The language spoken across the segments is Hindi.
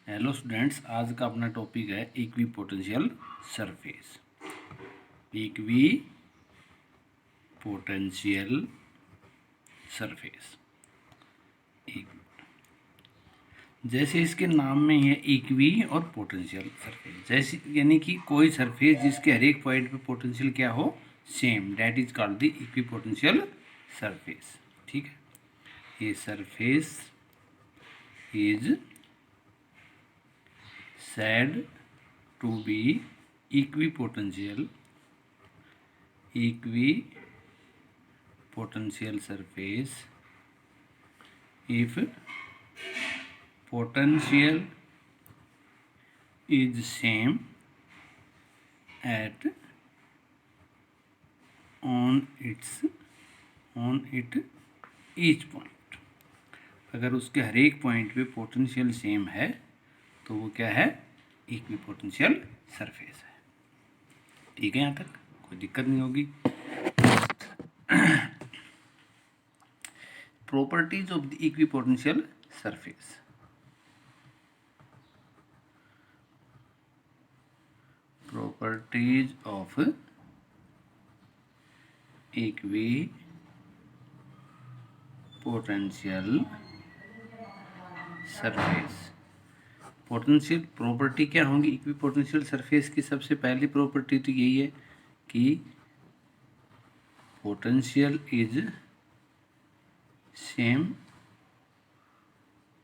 हेलो स्टूडेंट्स, आज का अपना टॉपिक है equi potential surface. Equipotential surface, जैसे इसके नाम में है इक्वी और पोटेंशियल सरफेस, जैसे यानी कि कोई सरफेस जिसके हर एक पॉइंट पे पोटेंशियल क्या हो, same, that is called the equipotential surface. ठीक है, ये surface is said to be equipotential surface if potential is same at on it each point। अगर उसके हर एक पॉइंट पे पोटेंशियल सेम है तो वो क्या है, इक्विपोटेंशियल सरफेस है। ठीक है, यहाँ तक कोई दिक्कत नहीं होगी। Properties of the equipotential surface. Properties of equipotential surface. Potential property क्या होंगी इक्विपोटेंशियल सरफेस की? सबसे पहली प्रॉपर्टी तो यही है कि potential is same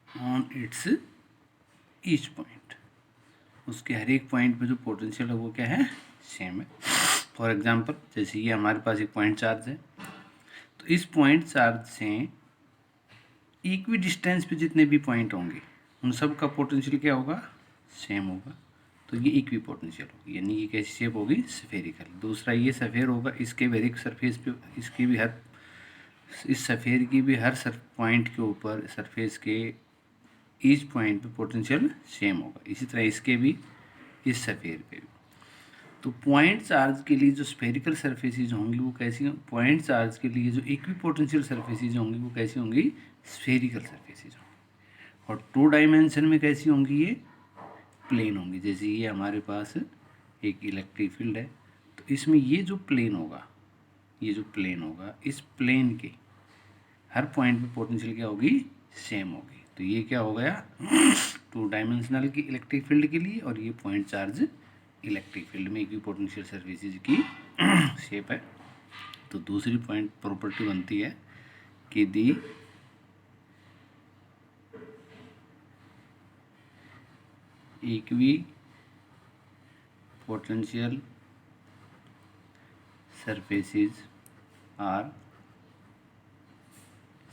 on it's each point. उसके हर एक पॉइंट पे जो पोटेंशियल है वो क्या है, सेम है। फॉर एग्जांपल, जैसे ये हमारे पास एक पॉइंट चार्ज है, तो इस पॉइंट चार्ज से इक्वी डिस्टेंस पे जितने भी पॉइंट होंगे उन सब का पोटेंशियल क्या होगा, सेम होगा। तो ये इक्वी पोटेंशियल होगी, यानी ये कैसी शेप होगी, स्फेरिकल। दूसरा, ये सफ़ेयर होगा, इसके भी हर एक सरफेस पे, इसकी भी हर, इस सफ़ेयर की भी हर पॉइंट के ऊपर सरफेस के ईच पॉइंट पे पोटेंशियल सेम होगा। इसी तरह इसके भी, इस सफ़ेयर पे भी। तो पॉइंट चार्ज के लिए जो स्फेरिकल सरफेसेज होंगी वो कैसी, पॉइंट चार्ज के लिए जो इक्वी पोटेंशियल सरफेसेज होंगी वो कैसी होंगी, स्फेरिकल सरफेसेज होंगी। और 2 डायमेंशन में कैसी होंगी, ये प्लेन होंगी। जैसे ये हमारे पास एक इलेक्ट्रिक फील्ड है, तो इसमें ये जो प्लेन होगा, ये जो प्लेन होगा, इस प्लेन के हर पॉइंट पे पोटेंशियल क्या होगी, सेम होगी। तो ये क्या हो गया 2 डायमेंशनल की इलेक्ट्रिक फील्ड के लिए, और ये पॉइंट चार्ज इलेक्ट्रिक फील्ड में इक्वी पोटेंशियल सरफेसेज की शेप है। तो दूसरी पॉइंट प्रॉपर्टी बनती है कि the equipotential surfaces are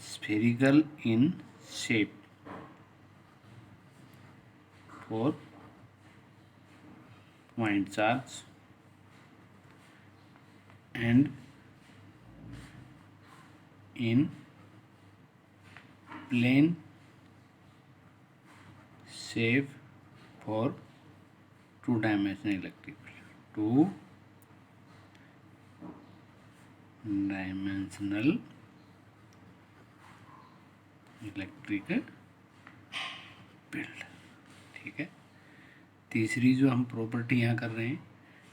spherical in shape for point charge and in plane shape for 2-dimensional electric field। 2-dimensional electric field. ठीक है, तीसरी जो हम प्रॉपर्टी यहाँ कर रहे हैं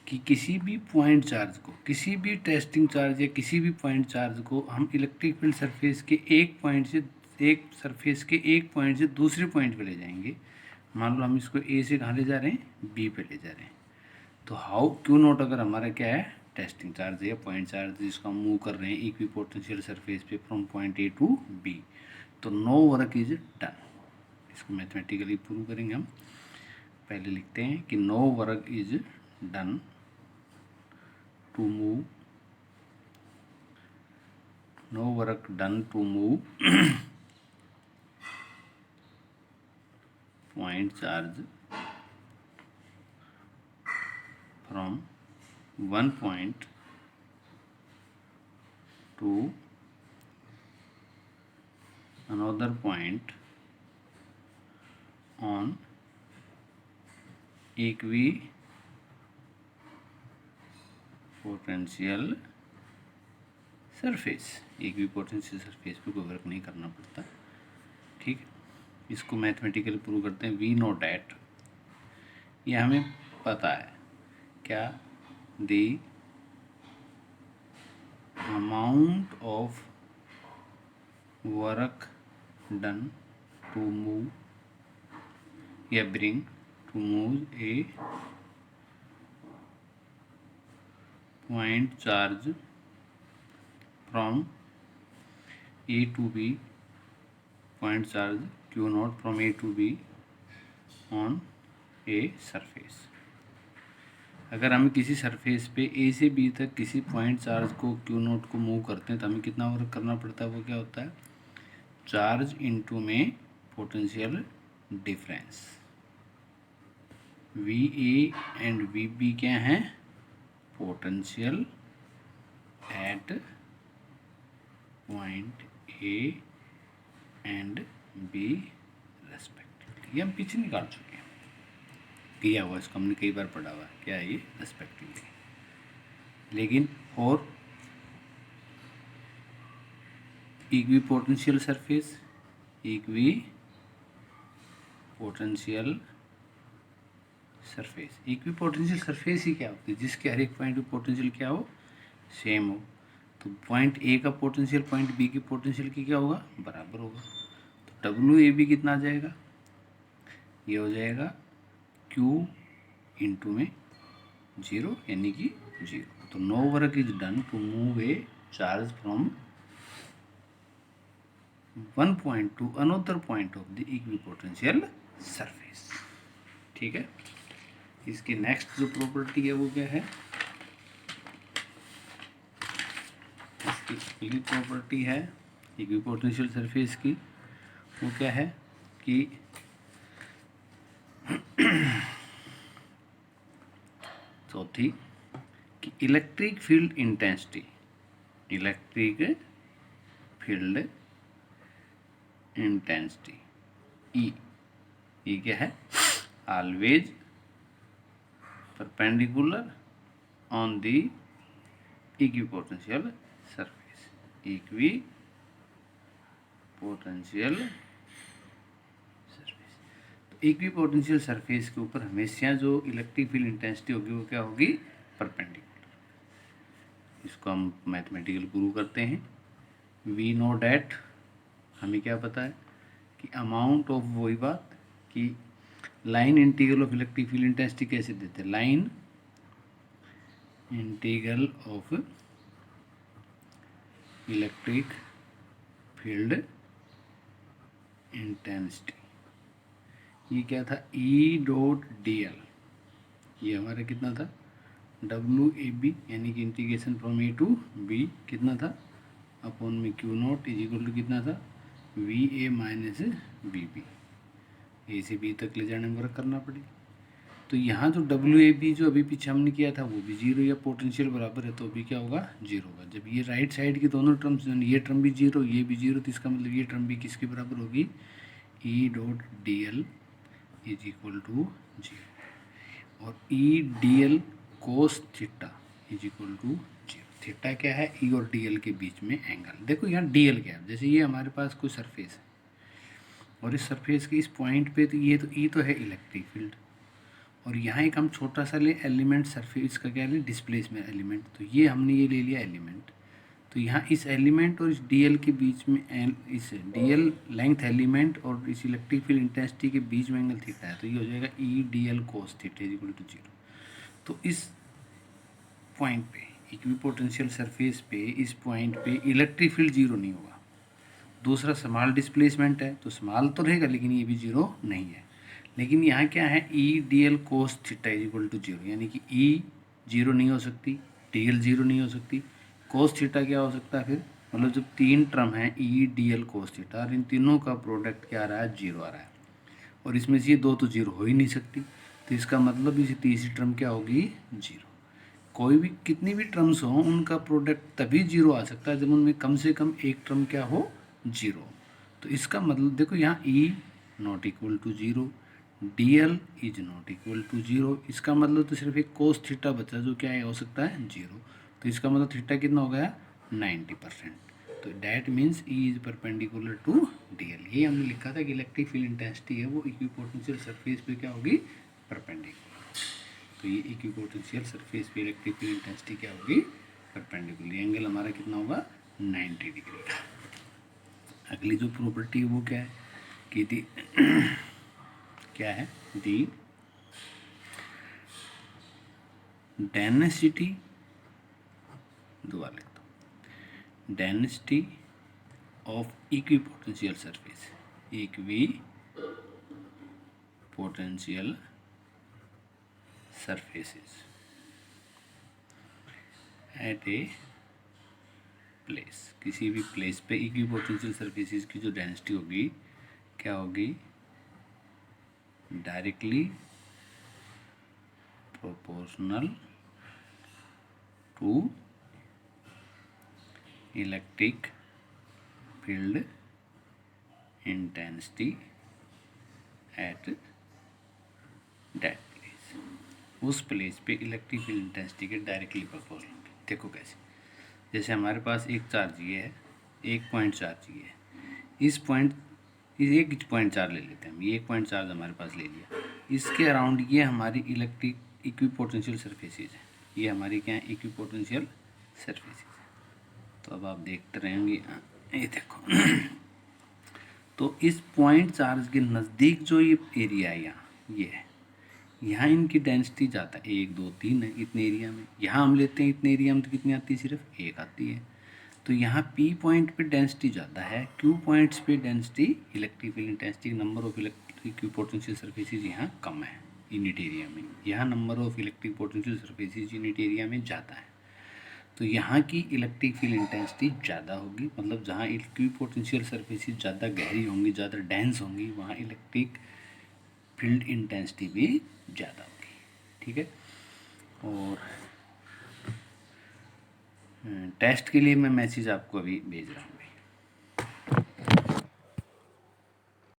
कि किसी भी पॉइंट चार्ज को, किसी भी टेस्टिंग चार्ज या किसी भी पॉइंट चार्ज को हम इलेक्ट्रिक फील्ड सरफेस के एक पॉइंट से, एक सरफेस के एक पॉइंट से दूसरे पॉइंट पे ले जाएंगे। मान लो हम इसको ए से कहाँ ले जा रहे हैं, बी पे ले जा रहे हैं। तो हाउ क्यू नॉट अगर हमारा क्या है, टेस्टिंग चार्ज है या पॉइंट चार्ज जिसको हम मूव कर रहे हैं इक्वी पोटेंशियल सरफेस पे from point A to B, तो नो वर्क इज डन। इसको मैथमेटिकली प्रूव करेंगे हम। पहले लिखते हैं कि no work is done to move, no work done to move point charge from one point to another point on equipotential surface. Equipotential surface पे कोई वर्क नहीं करना पड़ता। ठीक है, इसको मैथमेटिकली प्रूव करते हैं। वी नो डैट, ये हमें पता है क्या, the amount of work done to move या bring to move a point charge from A to B, point charge Q not from A to B on a surface. अगर हम किसी सरफेस पे ए से बी तक किसी पॉइंट चार्ज को Q नोट को मूव करते हैं तो हमें कितना वर्क करना पड़ता है, वो क्या होता है, चार्ज इनटू में potential difference. V A and V B क्या हैं, potential at point A and B respectively. ये हम पीछे निकाल चुके हैं, किया हुआ, इसको हमने कई बार पढ़ा हुआ है, क्या है ये, रेस्पेक्टिवली। लेकिन और equipotential surface, equipotential surface, equipotential surface ही क्या होती है, जिसके हर एक पॉइंट पे पोटेंशियल क्या हो, सेम हो। तो पॉइंट ए का पोटेंशियल पॉइंट बी की पोटेंशियल की क्या होगा, बराबर होगा। तो डब्ल्यू ए बी कितना आ जाएगा, ये हो जाएगा क्यू इंटू में 0 यानी कि 0। तो no work is done to move a charge from one point to another point of the equipotential surface. ठीक है, इसकी नेक्स्ट जो प्रॉपर्टी है वो क्या है, इसकी अगली प्रॉपर्टी है इक्विपोटेंशियल सरफेस की, वो क्या है कि चौथी कि electric field intensity, electric field intensity ई, ये क्या है, always perpendicular on the equipotential surface, equipotential surface. तो इक्वी पोटेंशियल सरफेस के ऊपर हमेशा जो इलेक्ट्रिक फील्ड इंटेंसिटी होगी वो क्या होगी, परपेंडिकुलर। इसको हम मैथमेटिकल प्रूव करते हैं। वी नो डैट, हमें क्या पता है कि अमाउंट ऑफ, वही बात कि line integral of electric field intensity कैसे देते हैं, line integral of electric field intensity, ये क्या था, ई डॉट डी एल, ये हमारा कितना था, डब्ल्यू ए बी यानी कि integration from A to B कितना था, अपॉन में Q not is equal to कितना था, V A minus B B, A से बी तक ले जाने में वर्क करना पड़ेगा। तो यहाँ जो डब्ल्यू ए बी जो अभी पीछे हमने किया था वो भी 0 या पोटेंशियल बराबर है, तो अभी क्या होगा, 0 होगा। जब ये राइट साइड की दोनों टर्म्स, ये टर्म भी 0 ये भी 0, तो इसका मतलब ये टर्म भी किसके बराबर होगी, E dot D L is equal to 0, और E D L cos theta is equal to 0। Theta क्या है, ई और डी एल के बीच में एंगल। देखो यहाँ डी एल क्या है, जैसे ये हमारे पास कोई सरफेस है और इस सरफेस के इस पॉइंट पे तो ये तो ई तो है इलेक्ट्रिक फील्ड, और यहाँ एक हम छोटा सा ले एलिमेंट सरफेस का क्या ले, डिस्प्लेसमेंट एलिमेंट, तो ये हमने ये ले लिया एलिमेंट। तो यहाँ इस एलिमेंट और इस डीएल के बीच में, इस डीएल लेंथ एलिमेंट और इस इलेक्ट्रिक फील्ड इंटेंसिटी के बीच में एंगल थीटा है, तो ये हो जाएगा E D L cos theta is equal to 0। तो इस पॉइंट पे इक्विपोटेंशियल सरफेस पे, इस पॉइंट पे इलेक्ट्रिक फील्ड 0 नहीं होगा। दूसरा स्मॉल डिस्प्लेसमेंट है तो स्मॉल तो रहेगा लेकिन ये भी 0 नहीं है। लेकिन यहाँ क्या है, E D L cos theta is equal to 0, यानी कि ई 0 नहीं हो सकती, डी एल 0 नहीं हो सकती, कोस थीटा क्या हो सकता है फिर, मतलब जब तीन टर्म है E D L cos theta और इन तीनों का प्रोडक्ट क्या आ रहा है, 0 आ रहा है, और इसमें से ये दो तो 0 हो ही नहीं सकती, तो इसका मतलब इसी तीसरी टर्म क्या होगी, 0। कोई भी कितनी भी टर्म्स हो उनका प्रोडक्ट तभी 0 आ सकता है जब उनमें कम से कम एक टर्म क्या हो, 0। तो इसका मतलब देखो यहाँ E not equal to 0, D L is not equal to 0, इसका मतलब तो सिर्फ एक कोस थीटा बचा जो क्या है हो सकता है 0। तो इसका मतलब थीटा कितना हो गया, 90%। तो that means E is perpendicular to D L. ये हमने लिखा था कि इलेक्ट्रिक फील्ड इंटेंसिटी है वो इक्विपोटेंशियल सरफेस पे क्या होगी, परपेंडिकुलर। तो ये इक्विपोटेंशियल सरफेस पे इलेक्ट्रिक फील्ड इंटेंसिटी क्या होगी, परपेंडिकुलर। एंगल हमारा कितना होगा, 90 डिग्री का। अगली जो प्रॉपर्टी है वो क्या है कि दी क्या है, दी डेंसिटी, दोबारा लिखता हूँ, density of equipotential surface, equipotential surfaces at a place, किसी भी प्लेस पे इक्विपोटेंशियल सरफेसेस की जो डेंसिटी होगी क्या होगी, directly proportional to electric field intensity at that place. उस प्लेस पे इलेक्ट्रिक फील्ड इंटेंसिटी के डायरेक्टली प्रोपोर्शनल। देखो कैसे, जैसे हमारे पास एक चार्ज ये है, एक पॉइंट चार्ज ये है, इस एक पॉइंट चार्ज ले लेते हैं हम, ये एक पॉइंट चार्ज हमारे पास ले लिया, इसके अराउंड ये हमारी इलेक्ट्रिक इक्विपोटेंशियल सरफेसेज है, ये हमारी क्या है, इक्विपोटेंशियल सरफेसेज है। तो अब आप देखते रहेंगे, ये देखो तो इस पॉइंट चार्ज के नज़दीक जो ये एरिया है ये है, यहाँ इनकी डेंसिटी ज़्यादा है, 1 2 3 है इतने एरिया में। यहाँ हम लेते हैं इतने एरिया में तो कितनी आती है, सिर्फ 1 आती है। तो यहाँ P पॉइंट पे डेंसिटी ज़्यादा है, Q पॉइंट्स पे density, electric field intensity, number of electric potential surfaces यहाँ कम है यूनिट एरिया में, यहाँ number of electric potential surfaces unit area में ज़्यादा है। तो यहाँ की इलेक्ट्रिक फील्ड इंटेंसिटी ज़्यादा होगी, मतलब जहाँ इक्विपोटेंशियल सरफेसेज ज़्यादा गहरी होंगी, ज़्यादा डेंस होंगी, वहाँ इलेक्ट्रिक फील्ड इंटेंसिटी भी ज़्यादा होगी। ठीक है, और टेस्ट के लिए मैं मैसेज आपको अभी भेज रहा हूँ।